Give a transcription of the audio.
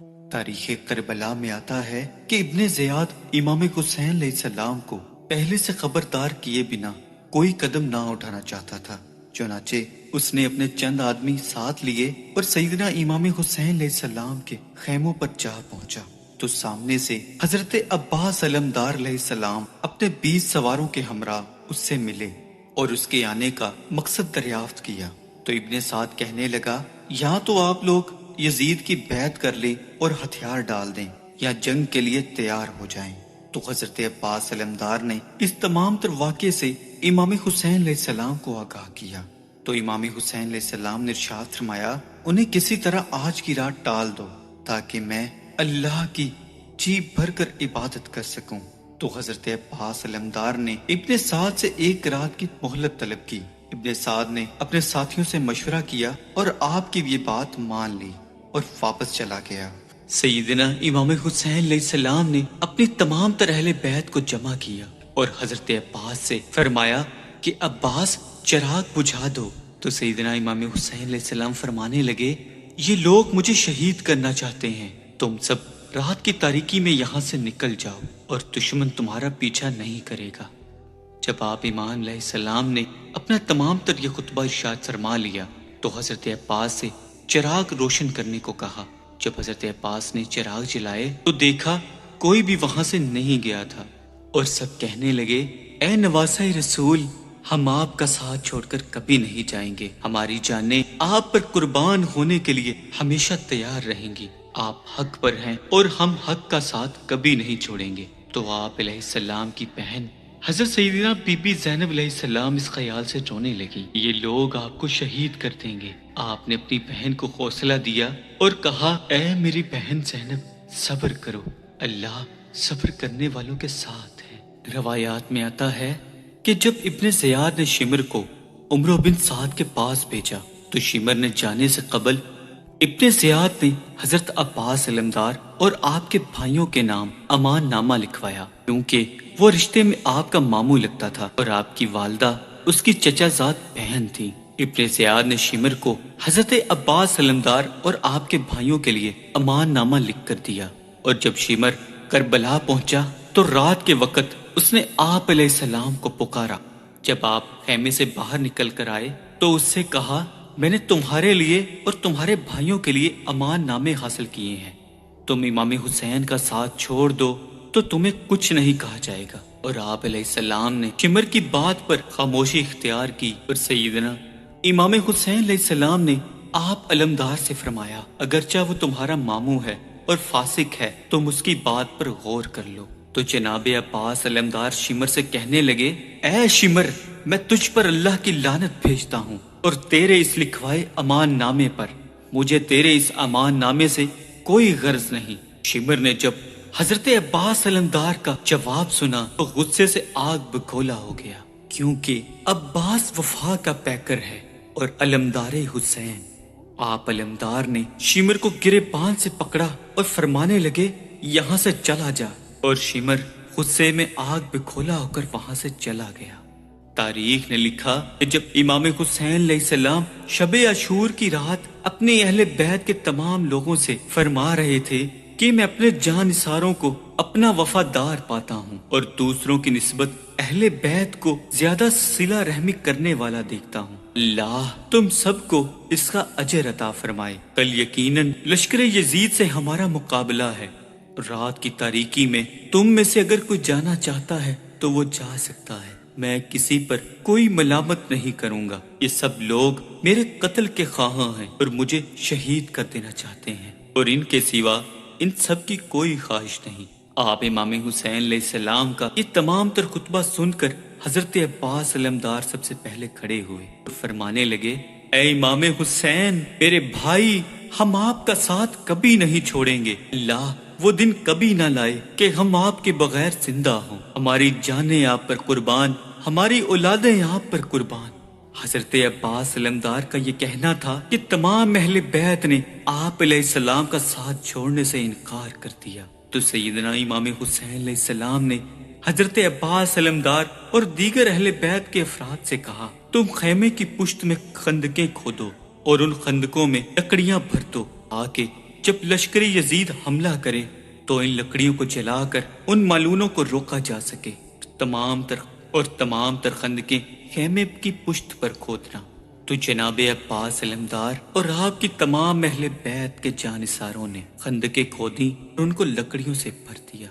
تاریخ کربلا میں آتا ہے کہ ابن زیاد امام حسین علیہ السلام کو پہلے سے خبردار کیے بنا کوئی قدم نہ اٹھانا چاہتا تھا۔ چنانچہ اس نے اپنے چند آدمی ساتھ لیے اور سیدنا امام حسین علیہ السلام کے خیموں پر جا پہنچا تو سامنے سے حضرت عباس علمدار علیہ السلام اپنے 20 سواروں کے ہمراہ اس سے ملے اور اس کے آنے کا مقصد دریافت کیا تو ابن سعد کہنے لگا، یا تو آپ لوگ یزید کی بیعت کر لیں اور ہتھیار ڈال دیں یا جنگ کے لیے تیار ہو جائیں۔ تو حضرت عباس علمدار نے اس تمام تر واقعے سے امام حسین علیہ السلام کو آگاہ کیا تو امام حسین علیہ السلام نے ارشاد فرمایا، انہیں کسی طرح آج کی رات ٹال دو تاکہ میں اللہ کی جی بھر کر عبادت کر سکوں۔ تو حضرت عباس علمدار نے ابن سعد سے ایک رات کی مہلت طلب کی۔ ابن سعد نے اپنے ساتھیوں سے مشورہ کیا اور آپ کی یہ بات مان لی اور واپس چلا گیا۔ سیدنا امام حسین علیہ السلام نے اپنی تمام تر اہل بیت کو جمع کیا اور حضرت عباس سے فرمایا کہ عباس چراغ بجھا دو۔ تو سیدنا امام حسین علیہ السلام فرمانے لگے، یہ لوگ مجھے شہید کرنا چاہتے ہیں، تم سب رات کی تاریکی میں یہاں سے نکل جاؤ اور دشمن تمہارا پیچھا نہیں کرے گا۔ جب آپ امام علیہ السلام نے اپنا تمام تر یہ خطبہ ارشاد فرما لیا تو حضرت عباس سے چراغ روشن کرنے کو کہا۔ جب حضرت عباس نے چراغ جلائے تو دیکھا کوئی بھی وہاں سے نہیں گیا تھا اور سب کہنے لگے، اے نواسہ رسول، ہم آپ کا ساتھ چھوڑ کر کبھی نہیں جائیں گے، ہماری جانیں آپ پر قربان ہونے کے لیے ہمیشہ تیار رہیں گی، آپ حق پر ہیں اور ہم حق کا ساتھ کبھی نہیں چھوڑیں گے۔ تو آپ علیہ السلام کی بہن حضرت سیدنا بی بی زینب علیہ السلام اس خیال سے رونے لگی، یہ لوگ آپ کو شہید کر دیں گے۔ آپ نے اپنی بہن کو حوصلہ دیا اور کہا، اے میری بہن زینب، صبر کرو، اللہ صبر کرنے والوں کے ساتھ ہے۔ روایات میں آتا ہے کہ جب ابن زیاد نے شمر کو عمرو بن سعد کے پاس بھیجا تو شمر نے جانے سے قبل ابن زیاد نے حضرت عباس علمدار اور آپ کے بھائیوں کے نام امان نامہ لکھوایا، کیونکہ وہ رشتے میں آپ کا ماموں لگتا تھا اور آپ کی والدہ اس کی چچا زاد بہن تھی۔ ابن زیاد نے شمر کو حضرت عباس علمدار اور آپ کے بھائیوں کے لیے امان نامہ لکھ کر دیا، اور جب شمر کربلا پہنچا تو رات کے وقت اس نے آپ علیہ السلام کو پکارا۔ جب آپ خیمے سے باہر نکل کر آئے تو اس سے کہا، میں نے تمہارے لیے اور تمہارے بھائیوں کے لیے امان نامے حاصل کیے ہیں، تم امام حسین کا ساتھ چھوڑ دو تو تمہیں کچھ نہیں کہا جائے گا۔ اور آپ علیہ السلام نے شمر کی بات پر خاموشی اختیار کی اور سیدنا امام حسین علیہ السلام نے آپ علمدار سے فرمایا، اگرچہ وہ تمہارا ماموں ہے اور فاسق ہے، تم اس کی بات پر غور کر لو۔ تو جناب عباس علمدار شمر سے کہنے لگے، اے شمر، میں تجھ پر اللہ کی لعنت بھیجتا ہوں اور تیرے اس لکھوائے امان نامے پر، مجھے تیرے اس امان نامے سے کوئی غرض نہیں۔ شمر نے جب حضرت عباس علمدار کا جواب سنا تو غصے سے آگ بگولا ہو گیا، کیونکہ عباس وفا کا پیکر ہے اور علمدار حسین۔ آپ علمدار نے شمر کو گریبان سے پکڑا اور فرمانے لگے، یہاں سے چلا جا، اور شمر غصے میں آگ بگولا ہو کر وہاں سے چلا گیا۔ تاریخ نے لکھا کہ جب امام حسین علیہ السلام شب عاشور کی رات اپنے اہل بیت کے تمام لوگوں سے فرما رہے تھے کہ میں اپنے جان نثاروں کو اپنا وفادار پاتا ہوں اور دوسروں کی نسبت اہل بیت کو زیادہ صلہ رحمی کرنے والا دیکھتا ہوں، اللہ تم سب کو اس کا اجر عطا فرمائے، کل یقیناً لشکر یزید سے ہمارا مقابلہ ہے، رات کی تاریکی میں تم میں سے اگر کوئی جانا چاہتا ہے تو وہ جا سکتا ہے، میں کسی پر کوئی ملامت نہیں کروں گا، یہ سب لوگ میرے قتل کے خواہاں ہیں اور مجھے شہید کر دینا چاہتے ہیں، اور ان کے سوا ان سب کی کوئی خواہش نہیں۔ آپ امام حسین علیہ السلام کا یہ تمام تر خطبہ سن کر حضرت عباس علمدار سب سے پہلے کھڑے ہوئے اور فرمانے لگے، اے امام حسین، میرے بھائی، ہم آپ کا ساتھ کبھی نہیں چھوڑیں گے، اللہ وہ دن کبھی نہ لائے کہ ہم آپ کے بغیر زندہ ہوں، ہماری جانیں آپ پر قربان، ہماری اولادیں آپ پر قربان۔ حضرت عباس علمدار کا یہ کہنا تھا کہ تمام اہل بیت نے آپ علیہ السلام کا ساتھ چھوڑنے سے انکار کر دیا تو سیدنا امام حسین علیہ السلام نے حضرت عباس علمدار اور دیگر اہل بیت کے افراد سے کہا، تم خیمے کی پشت میں خندقیں کھودو اور ان خندقوں میں لکڑیاں بھر دو تاکہ جب لشکر یزید حملہ کرے تو ان لکڑیوں کو جلا کر ان مالونوں کو روکا جا سکے۔ تمام تر خندقیں خیمے کی پشت پر کھودنا۔ تو جناب عباس علمدار اور آپ کی تمام اہل بیت کے جانثاروں نے خندقیں کھودی اور ان کو لکڑیوں سے بھر دیا۔